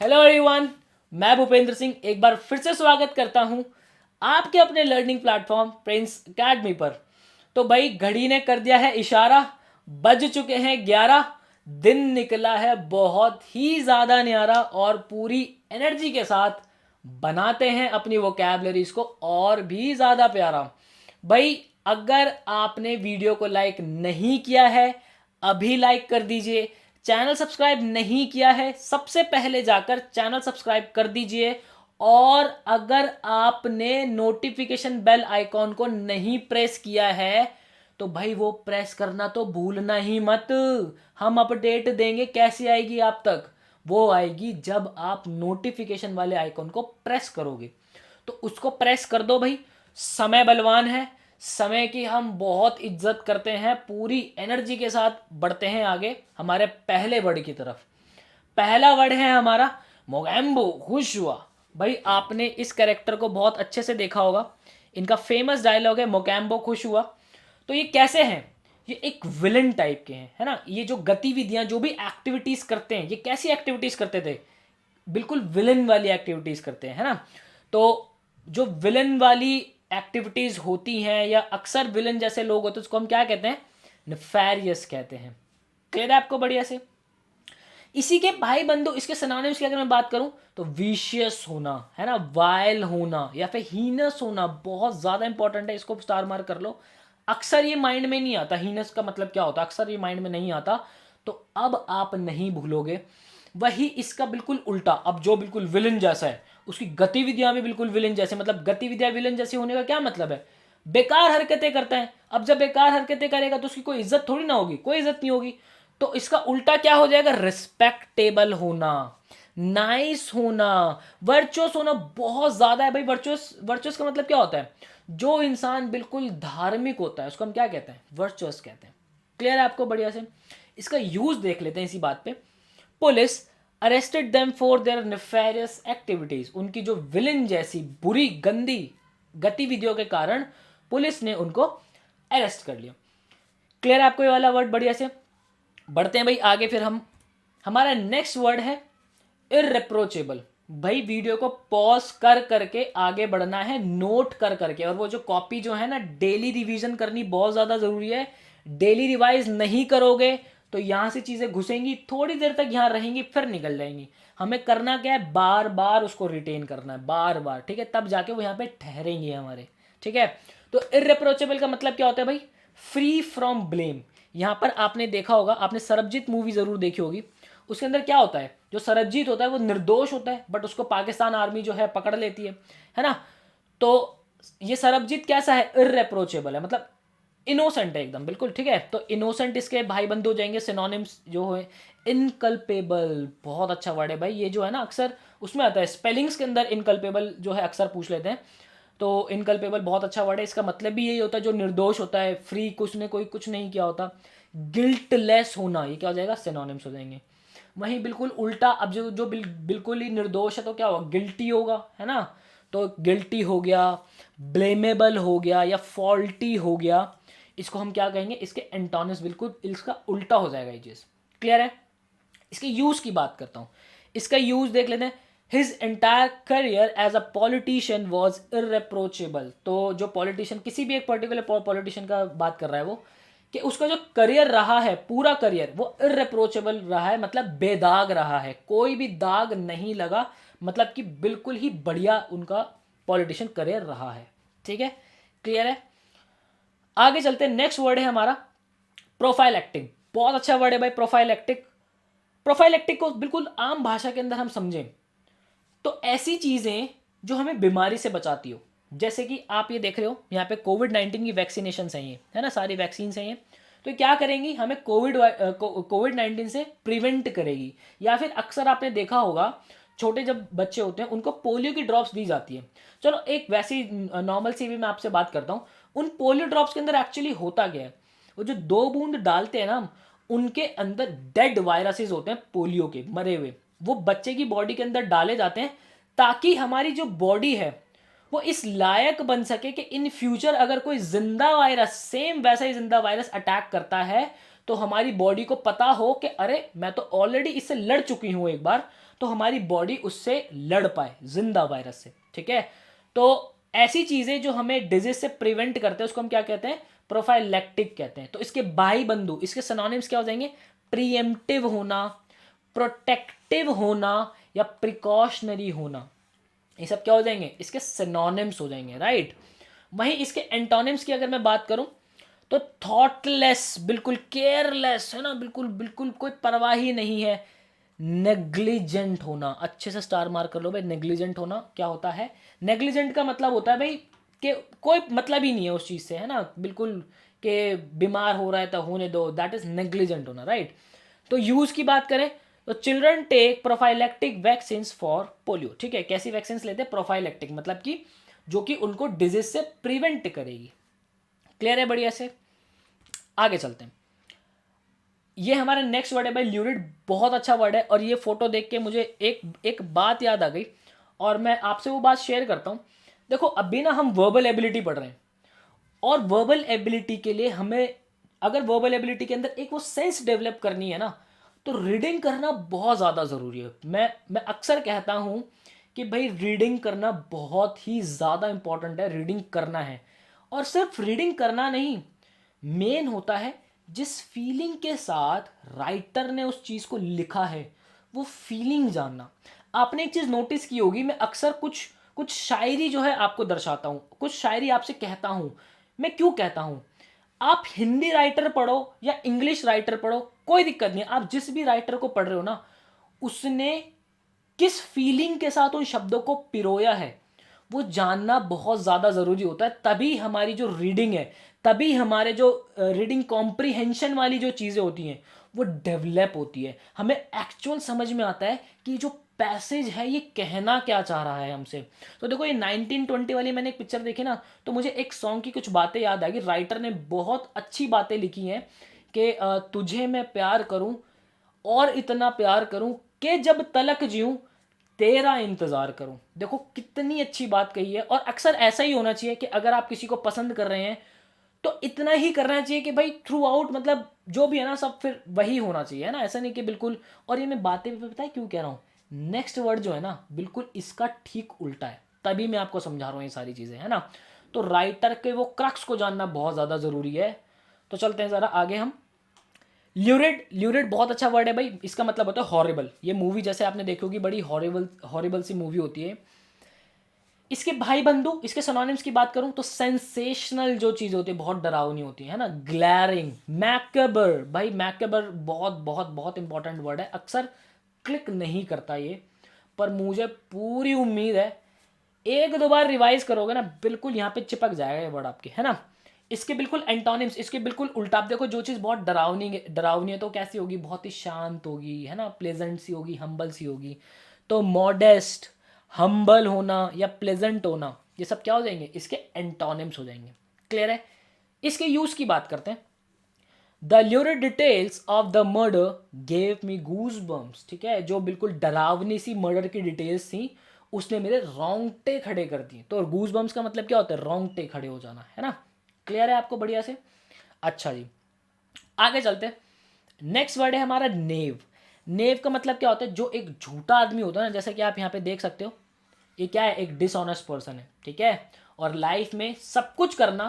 Hello everyone, मैं भूपेंद्र सिंह एक बार फिर से स्वागत करता हूं आपके अपने लर्निंग प्लेटफॉर्म प्रिंस एकेडमी पर। तो भाई घड़ी ने कर दिया है इशारा, बज चुके हैं 11। दिन निकला है बहुत ही ज़्यादा न्यारा और पूरी एनर्जी के साथ बनाते हैं अपनी वोकैबलरीज को और भी ज़्यादा प्यारा। भाई अगर आपने वीडियो को लाइक नहीं किया है, अभी लाइक कर दीजिए। चैनल सब्सक्राइब नहीं किया है, सबसे पहले जाकर चैनल सब्सक्राइब कर दीजिए। और अगर आपने नोटिफिकेशन बेल आइकॉन को नहीं प्रेस किया है तो भाई वो प्रेस करना तो भूलना ही मत। हम अपडेट देंगे, कैसी आएगी आप तक? वो आएगी जब आप नोटिफिकेशन वाले आइकॉन को प्रेस करोगे। तो उसको प्रेस कर दो भाई। समय बलवान है, समय की हम बहुत इज्जत करते हैं, पूरी एनर्जी के साथ बढ़ते हैं आगे हमारे पहले वर्ड की तरफ। पहला वर्ड है हमारा मोगैम्बो, खुश हुआ। भाई आपने इस कैरेक्टर को बहुत अच्छे से देखा होगा, इनका फेमस डायलॉग है मोगैम्बो खुश हुआ। तो ये कैसे हैं? ये एक विलन टाइप के हैं, है ना। ये जो गतिविधियां, जो भी एक्टिविटीज करते हैं, ये कैसी एक्टिविटीज करते थे? बिल्कुल विलन वाली एक्टिविटीज करते हैं, है ना। तो जो विलन वाली एक्टिविटीज होती हैं या अक्सर विलन जैसे लोग होते हैं उसको हम क्या कहते हैं? निफेरियस कहते हैं। क्लियर है आपको? बढ़िया से। इसी के भाई बंधु, इसके सिनोनिम्स की अगर मैं बात करूं तो विशियस होना, है ना, वायल होना या फिर हीनस होना बहुत ज्यादा इंपॉर्टेंट है। इसको स्टार मार्क कर लो। अक्सर ये माइंड में नहीं आता, हीनस का मतलब क्या होता है, अक्सर ये माइंड में नहीं आता। तो अब आप नहीं भूलोगे। वही इसका बिल्कुल उल्टा, अब जो बिल्कुल विलन जैसा है उसकी गतिविधियां भी बिल्कुल विलन जैसे, मतलब गतिविधियां विलन जैसी होने का क्या मतलब है? बेकार हरकतें करता है। अब जब बेकार हरकतें करेगा तो उसकी कोई इज्जत थोड़ी ना होगी, कोई इज्जत नहीं होगी। तो इसका उल्टा क्या हो जाएगा? रिस्पेक्टेबल होना, नाइस होना, वर्चुअस होना बहुत ज्यादा है भाई। वर्चुअस, वर्चुअस का मतलब क्या होता है? जो इंसान बिल्कुल धार्मिक होता है उसको हम क्या कहते हैं? वर्चुअस कहते हैं। क्लियर है आपको? बढ़िया से। इसका यूज देख लेते हैं इसी बात पे। Police arrested them for their nefarious activities. उनकी जो विलन जैसी बुरी गंदी गतिविधियों के कारण पुलिस ने उनको अरेस्ट कर लिया। क्लियर है आपको ये वाला वर्ड? बढ़िया से। बढ़ते हैं भाई आगे। फिर हम, हमारा नेक्स्ट वर्ड है इररिप्रोचेबल। भाई वीडियो को पॉज कर करके आगे बढ़ना है, नोट कर करके। और वो जो कॉपी जो है ना, डेली रिवीजन करनी बहुत ज़्यादा ज़रूरी है। डेली रिवाइज नहीं करोगे तो यहाँ से चीज़ें घुसेंगी, थोड़ी देर तक यहाँ रहेंगी, फिर निकल जाएंगी। हमें करना क्या है? बार बार उसको रिटेन करना है, बार बार, ठीक है, तब जाके वो यहाँ पे ठहरेंगे हमारे। ठीक है। तो इररिप्रोचेबल का मतलब क्या होता है भाई? Free from blame. यहाँ पर आपने देखा होगा, आपने सरबजीत मूवी ज़रूर देखी होगी। उसके अंदर क्या होता है? जो सरबजीत होता है वो निर्दोष होता है, बट उसको पाकिस्तान आर्मी जो है पकड़ लेती है ना। तो ये सरबजीत कैसा है? इररेप्रोचेबल है, मतलब इनोसेंट है एकदम, बिल्कुल ठीक है। तो इनोसेंट इसके भाई बंधु हो जाएंगे सिनोनिम्स जो है। इनकल्पेबल बहुत अच्छा वर्ड है भाई। ये जो है ना अक्सर उसमें आता है, स्पेलिंग्स के अंदर इनकल्पेबल जो है अक्सर पूछ लेते हैं। तो इनकल्पेबल बहुत अच्छा वर्ड है। इसका मतलब भी यही होता है, जो निर्दोष होता है, फ्री, कुछ ने कोई कुछ नहीं किया होता। गिल्टलेस होना, ये क्या हो जाएगा? सिनोनिम्स हो जाएंगे। वहीं बिल्कुल उल्टा, अब जो जो बिल्कुल ही निर्दोष है तो क्या होगा? गिल्टी होगा, है ना। तो गिल्टी हो गया, ब्लेमेबल हो गया या फॉल्टी हो गया। इसको हम क्या कहेंगे? इसके एंटोनिम्स, बिल्कुल इसका उल्टा हो जाएगा ये चीज़। क्लियर है? इसके यूज की बात करता हूँ। इसका यूज देख लेते हैं। His entire career as a politician was irreproachable. तो जो पॉलिटिशियन, किसी भी एक पर्टिकुलर पॉलिटिशियन का बात कर रहा है वो, कि उसका जो करियर रहा है, पूरा करियर, वो इररेप्रोचेबल रहा है, मतलब बेदाग रहा है, कोई भी दाग नहीं लगा, मतलब कि बिल्कुल ही बढ़िया उनका पॉलिटिशियन करियर रहा है। ठीक है, क्लियर है। आगे चलते हैं। नेक्स्ट वर्ड है हमारा प्रोफाइल एक्टिंग। बहुत अच्छा वर्ड है भाई, प्रोफाइल एक्टिंग। प्रोफाइल एक्टिंग को बिल्कुल आम भाषा के अंदर हम समझें तो ऐसी चीज़ें जो हमें बीमारी से बचाती हो। जैसे कि आप ये देख रहे हो यहाँ पे कोविड-19 की वैक्सीनेशन है ये, है ना, सारी वैक्सीन है ये। तो क्या करेंगी? हमें कोविड-19 से प्रिवेंट करेगी। या फिर अक्सर आपने देखा होगा, छोटे जब बच्चे होते हैं उनको पोलियो की ड्रॉप्स दी जाती है। चलो एक वैसी नॉर्मल सी भी मैं आपसे बात करता हूँ। उन पोलियो ड्रॉप्स के अंदर एक्चुअली होता क्या है? वो जो 2 बूंद डालते हैं ना हम, उनके अंदर डेड वायरसेस होते हैं, पोलियो के मरे हुए। वो बच्चे की बॉडी के अंदर डाले जाते हैं ताकि हमारी जो बॉडी है वो इस लायक बन सके कि इन फ्यूचर अगर कोई जिंदा वायरस, सेम वैसा ही जिंदा वायरस अटैक करता है तो हमारी बॉडी को पता हो कि अरे मैं तो ऑलरेडी इससे लड़ चुकी हूं एक बार, तो हमारी बॉडी उससे लड़ पाए, जिंदा वायरस से, ठीक है। तो ऐसी चीज़ें जो हमें डिजीज से प्रिवेंट करते हैं उसको हम क्या कहते हैं, प्रोफाइलैक्टिक कहते हैं। तो इसके भाई बंधु, इसके सिनोनिम्स क्या हो जाएंगे, प्रीएम्प्टिव होना, प्रोटेक्टिव होना या प्रिकॉशनरी होना, ये सब क्या हो जाएंगे, इसके सिनोनिम्स हो जाएंगे, राइट। वहीं इसके एंटोनिम्स की अगर मैं बात करूं तो थॉटलेस, बिल्कुल केयरलेस, है ना, बिल्कुल बिल्कुल कोई परवाह ही नहीं है। नेग्लिजेंट होना, अच्छे से स्टार मार्क कर लो भाई, नेग्लिजेंट होना क्या होता है, नेग्लिजेंट का मतलब होता है भाई कि कोई मतलब ही नहीं है उस चीज़ से, है ना, बिल्कुल कि बीमार हो रहा है तो होने दो, दैट इज नेग्लिजेंट होना, राइट। तो यूज़ की बात करें तो children take prophylactic vaccine for polio, ठीक है। कैसी वैक्सीन लेते हैं, प्रोफाइलैक्टिक, मतलब कि जो कि उनको डिजीज से प्रिवेंट करेगी। क्लियर है, बढ़िया से आगे चलते हैं। ये हमारा नेक्स्ट वर्ड है भाई ल्यूरिड, बहुत अच्छा वर्ड है। और ये फोटो देख के मुझे एक बात याद आ गई और मैं आपसे वो बात शेयर करता हूँ। देखो अभी ना हम वर्बल एबिलिटी पढ़ रहे हैं और वर्बल एबिलिटी के लिए हमें, अगर वर्बल एबिलिटी के अंदर एक वो सेंस डेवलप करनी है ना, तो रीडिंग करना बहुत ज़्यादा ज़रूरी है। मैं अक्सर कहता हूँ कि भाई रीडिंग करना बहुत ही ज़्यादा इंपॉर्टेंट है, रीडिंग करना है। और सिर्फ रीडिंग करना नहीं, मेन होता है जिस फीलिंग के साथ राइटर ने उस चीज़ को लिखा है वो फीलिंग जानना। आपने एक चीज़ नोटिस की होगी, मैं अक्सर कुछ कुछ शायरी जो है आपको दर्शाता हूँ, कुछ शायरी आपसे कहता हूँ। मैं क्यों कहता हूँ, आप हिंदी राइटर पढ़ो या इंग्लिश राइटर पढ़ो, कोई दिक्कत नहीं, आप जिस भी राइटर को पढ़ रहे हो ना, उसने किस फीलिंग के साथ उन शब्दों को पिरोया है वो जानना बहुत ज़्यादा ज़रूरी होता है। तभी हमारी जो रीडिंग है, तभी हमारे जो रीडिंग कॉम्प्रीहेंशन वाली जो चीज़ें होती हैं वो डेवलप होती है। हमें एक्चुअल समझ में आता है कि जो पैसेज है ये कहना क्या चाह रहा है हमसे। तो देखो ये 1920 वाली मैंने एक पिक्चर देखी ना, तो मुझे एक सॉन्ग की कुछ बातें याद आ गई। राइटर ने बहुत अच्छी बातें लिखी हैं कि तुझे मैं प्यार करूं और इतना प्यार करूं कि जब तलक जीऊं तेरा इंतज़ार करूं। देखो कितनी अच्छी बात कही है। और अक्सर ऐसा ही होना चाहिए कि अगर आप किसी को पसंद कर रहे हैं तो इतना ही करना चाहिए कि भाई थ्रू आउट, मतलब जो भी है ना सब फिर वही होना चाहिए, है ना, ऐसा नहीं कि बिल्कुल। और ये मैं बातें भी पता है क्यों कह रहा हूँ, नेक्स्ट वर्ड जो है ना बिल्कुल इसका ठीक उल्टा है, तभी मैं आपको समझा रहा हूँ ये सारी चीज़ें, है ना। तो राइटर के वो क्रक्स को जानना बहुत ज़्यादा ज़रूरी है। तो चलते हैं ज़रा आगे हम। ल्यूरिड, ल्यूरिड बहुत अच्छा वर्ड है भाई, इसका मतलब होता है हॉरिबल। ये मूवी जैसे आपने देखी होगी, बड़ी हॉरिबल हॉरिबल सी मूवी होती है। इसके भाई बंधु, इसके सिनोनिम्स की बात करूं तो सेंसेशनल जो चीज़ होती है, बहुत डरावनी होती है ना, ग्लैरिंग, मैकेबर। भाई मैकेबर बहुत बहुत बहुत इंपॉर्टेंट वर्ड है, अक्सर क्लिक नहीं करता ये, पर मुझे पूरी उम्मीद है एक दो बार रिवाइज करोगे ना बिल्कुल यहाँ पे चिपक जाएगा ये वर्ड आपके, है ना। इसके बिल्कुल एंटोनिम्स, इसके बिल्कुल उल्टा। आप देखो जो चीज़ बहुत डरावनी है तो कैसी होगी, बहुत ही शांत होगी, है ना, प्लेजेंट सी होगी, हम्बल सी होगी। तो मॉडेस्ट, हम्बल होना या प्लेजेंट होना, ये सब क्या हो जाएंगे, इसके एंटोनिम्स हो जाएंगे। क्लियर है। इसके यूज़ की बात करते हैं। The lurid details of the murder gave me goose bumps, ठीक है, जो बिल्कुल डरावनी सी मर्डर की डिटेल्स थी उसने मेरे रोंगटे खड़े कर दिए। तो गूज बम्स का मतलब क्या होता है, रोंगटे खड़े हो जाना, है ना। क्लियर है आपको बढ़िया से। अच्छा जी, आगे चलते हैं। नेक्स्ट वर्ड है हमारा नेव। नेव का मतलब क्या होता है, जो एक झूठा आदमी होता है ना, जैसे कि आप यहाँ पे देख सकते हो, ये क्या है, एक डिसऑनेस्ट पर्सन है, ठीक है। और लाइफ में सब कुछ करना,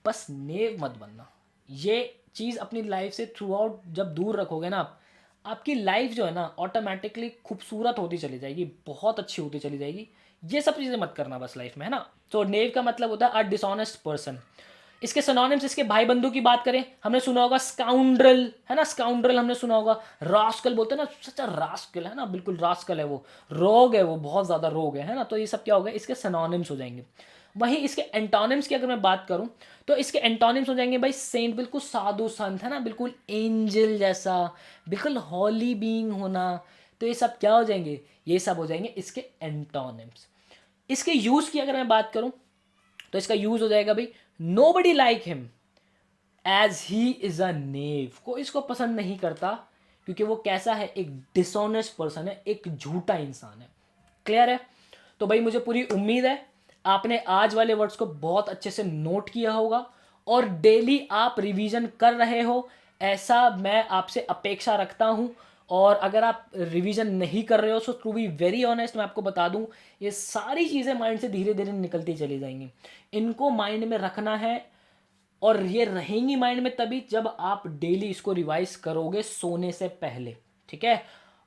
बस नेव मत बनना। ये चीज़ अपनी लाइफ से थ्रू आउट जब दूर रखोगे ना आप, आपकी लाइफ जो है ना ऑटोमेटिकली खूबसूरत होती चली जाएगी, बहुत अच्छी होती चली जाएगी। ये सब चीज़ें मत करना बस लाइफ में, है ना। तो नेव का मतलब होता है अ डिसऑनेस्ट पर्सन। इसके सिनोनिम्स, इसके भाई बंधु की बात करें, हमने सुना होगा स्काउंड्रल, है ना, स्काउंड्रल हमने सुना होगा। रास्कल बोलते हैं ना, सच्चा रास्कल है ना, बिल्कुल रास्कल है वो, रोग है वो, बहुत ज़्यादा रोग है ना। तो ये सब क्या हो गया, इसके सिनोनिम्स हो जाएंगे। वहीं इसके एंटोनिम्स की अगर मैं बात करूं तो इसके एंटोनिम्स हो जाएंगे भाई सेंट, बिल्कुल साधु संत, है ना, बिल्कुल एंजल जैसा, बिल्कुल हॉली बीइंग होना। तो ये सब क्या हो जाएंगे, ये सब हो जाएंगे इसके एंटोनिम्स। इसके यूज़ की अगर मैं बात करूं तो इसका यूज़ हो जाएगा भाई nobody like him as he is a knave. कोई इसको पसंद नहीं करता क्योंकि वो कैसा है, एक डिसऑनेस्ट पर्सन है, एक झूठा इंसान है। क्लियर है। तो भाई मुझे पूरी उम्मीद है आपने आज वाले वर्ड्स को बहुत अच्छे से नोट किया होगा और डेली आप रिवीजन कर रहे हो, ऐसा मैं आपसे अपेक्षा रखता हूं। और अगर आप रिवीजन नहीं कर रहे हो, सो टू बी वेरी ऑनेस्ट मैं आपको बता दूं, ये सारी चीज़ें माइंड से धीरे धीरे निकलती चली जाएंगी। इनको माइंड में रखना है, और ये रहेंगी माइंड में तभी जब आप डेली इसको रिवाइज करोगे सोने से पहले, ठीक है।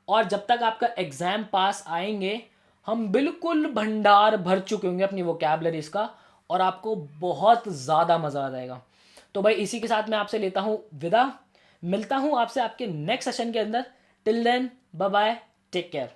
और जब तक आपका एग्जाम पास आएंगे, हम बिल्कुल भंडार भर चुके होंगे अपनी वोकैबलरीज का, और आपको बहुत ज़्यादा मज़ा आ जाएगा। तो भाई इसी के साथ मैं आपसे लेता हूँ विदा, मिलता हूँ आपसे आपके नेक्स्ट सेशन के अंदर। Till then bye bye, take care.